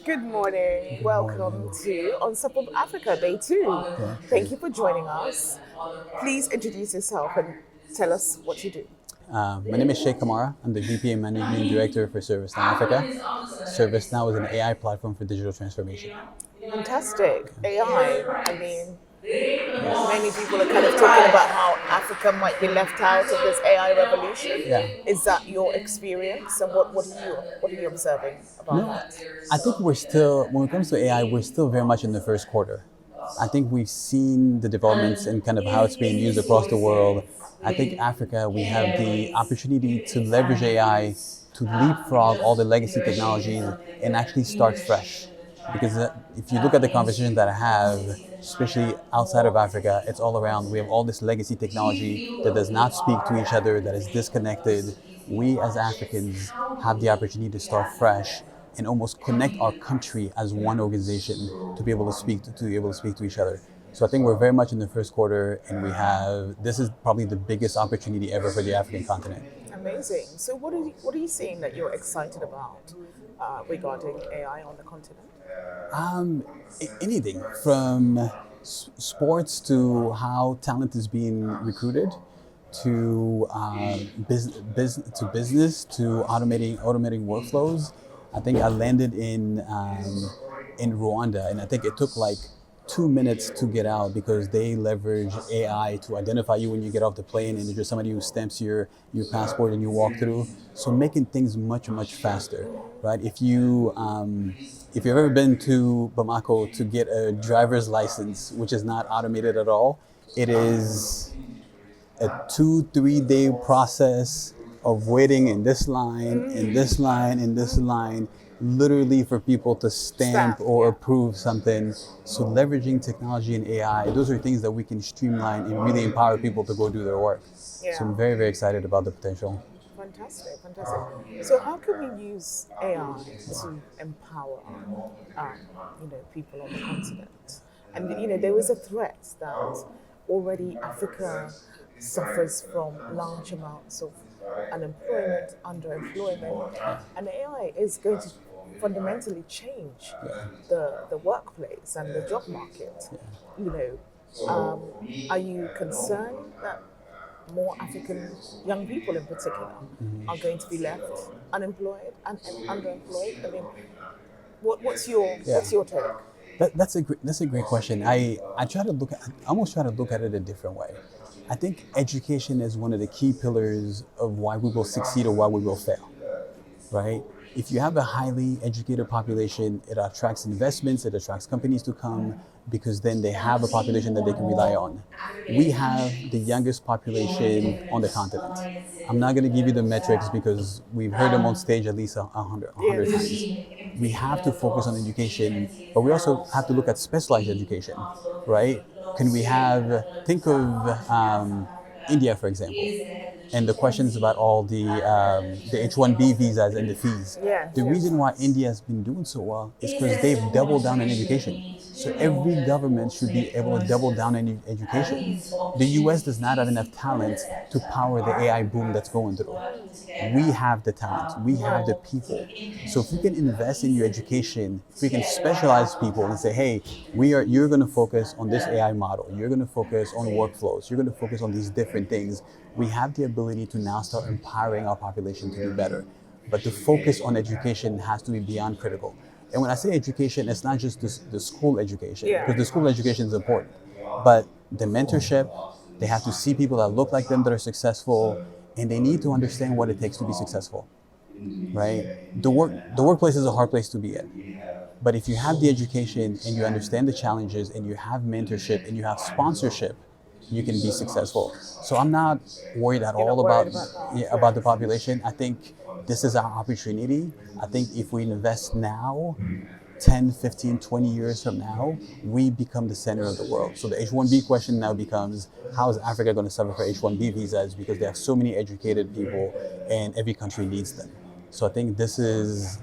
Good morning. Good Welcome morning. to On Top of Africa, Day 2. Yeah. Thank you for joining us. Please introduce yourself and tell us what you do. My name is Cheick Camara. I'm the VP and Managing Director for ServiceNow Africa. ServiceNow is an AI platform for digital transformation. Fantastic. AI. I mean, many people are kind of talking about how Africa might be left out of this AI revolution. Yeah. Is that your experience? And what are you observing about No, that? I think we're still, when it comes to AI, we're still very much in the first quarter. I think we've seen the developments and kind of how it's being used across the world. I think Africa, we have the opportunity to leverage AI to leapfrog all the legacy technologies and actually start fresh. Because if you look at the conversation that I have, especially outside of Africa, it's all around. We have all this legacy technology that does not speak to each other, that is disconnected. We as Africans have the opportunity to start fresh and almost connect our country as one organization to be able to speak to each other. So I think we're very much in the first quarter, and this is probably the biggest opportunity ever for the African continent. Amazing. So what are you seeing that you're excited about regarding AI on the continent? Anything from sports to how talent is being recruited to business to automating workflows. I think I landed in Rwanda, and I think it took like 2 minutes to get out because they leverage AI to identify you when you get off the plane, and there's somebody who stamps your passport and you walk through. So making things much faster, right? If you've ever been to Bamako to get a driver's license, which is not automated at all, it is a 2-3 day process of waiting in this line, in this line, in this line, literally for people to stamp or approve something. So leveraging technology and AI, those are things that we can streamline and really empower people to go do their work. Yeah. So I'm very excited about the potential. Fantastic, fantastic. So, how can we use AI to empower, people on the continent? And there is a threat that already Africa suffers from large amounts of unemployment, underemployment, and AI is going to fundamentally change the workplace and the job market. You are you concerned that more African young people in particular are going to be left unemployed and underemployed? I mean, what's your take? That's a great question. I almost try to look at it a different way. I think education is one of the key pillars of why we will succeed or why we will fail, right? If you have a highly educated population, it attracts investments, it attracts companies to come because then they have a population that they can rely on. We have the youngest population on the continent. I'm not going to give you the metrics because we've heard them on stage at least 100 times. We have to focus on education, but we also have to look at specialized education, right? Think of India, for example, and the questions about all the H-1B visas and the fees. Yes, The yes. reason why India has been doing so well is because they've doubled down on education. So every government should be able to double down on education. The US does not have enough talent to power the AI boom that's going through. We have the talent, we have the people. So if we can invest in your education, if we can specialize people and say, hey, you're going to focus on this AI model, you're going to focus on workflows, you're going to focus on these different things, we have the ability to now start empowering our population to do better. But the focus on education has to be beyond critical. And when I say education, it's not just the school education, because the school education is important, but the mentorship, they have to see people that look like them that are successful, and they need to understand what it takes to be successful, right? The workplace is a hard place to be in. But if you have the education and you understand the challenges and you have mentorship and you have sponsorship, you can be successful. So I'm not worried at You're all not about worried about that. about the population. I think this is our opportunity. I think if we invest now, 10, 15, 20 years from now, we become the center of the world. So the H-1B question now becomes, how is Africa going to suffer for H-1B visas? Because they have so many educated people and every country needs them. So I think this is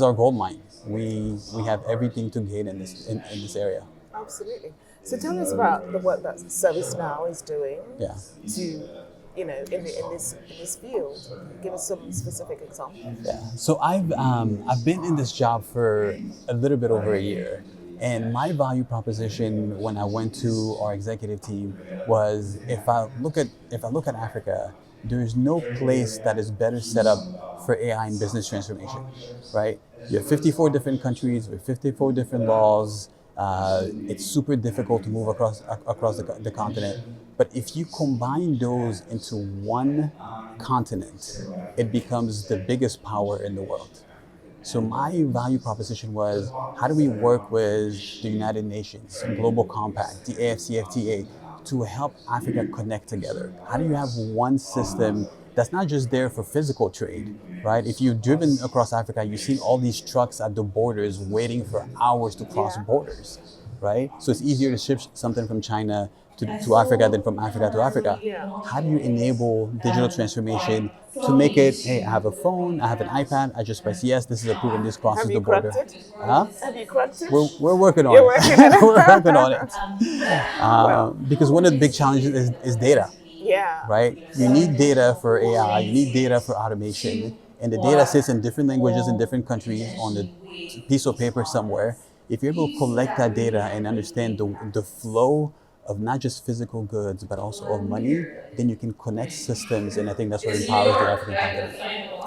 our gold mine. We have everything to gain in this area. Absolutely. So tell us about the work that ServiceNow is doing Yeah. to, in this field? Give us some specific examples. Yeah. So I've been in this job for a little bit over a year, and my value proposition when I went to our executive team was if I look at Africa, there is no place that is better set up for AI and business transformation, right? You have 54 different countries with 54 different laws. It's super difficult to move across the continent. But if you combine those into one continent, it becomes the biggest power in the world. So my value proposition was, how do we work with the United Nations, Global Compact, the AFCFTA, to help Africa connect together? How do you have one system that's not just there for physical trade, right? If you've driven across Africa, you've seen all these trucks at the borders waiting for hours to cross borders, right? So it's easier to ship something from China to Africa than from Africa to Africa. Yeah. How do you enable digital transformation to make it, hey, I have a phone, I have an iPad, I just press yes, this is approved and this crosses Have the you border. cracked it? Huh? Have you cracked it? We're working on You're it. working on it. We're working on it. Because one of the big challenges is data, Yeah. right? You need data for AI, you need data for automation, and the data sits in different languages in different countries on a piece of paper somewhere. If you're able to collect that data and understand the flow of not just physical goods, but also of money, then you can connect systems, and I think that's what empowers the African continent.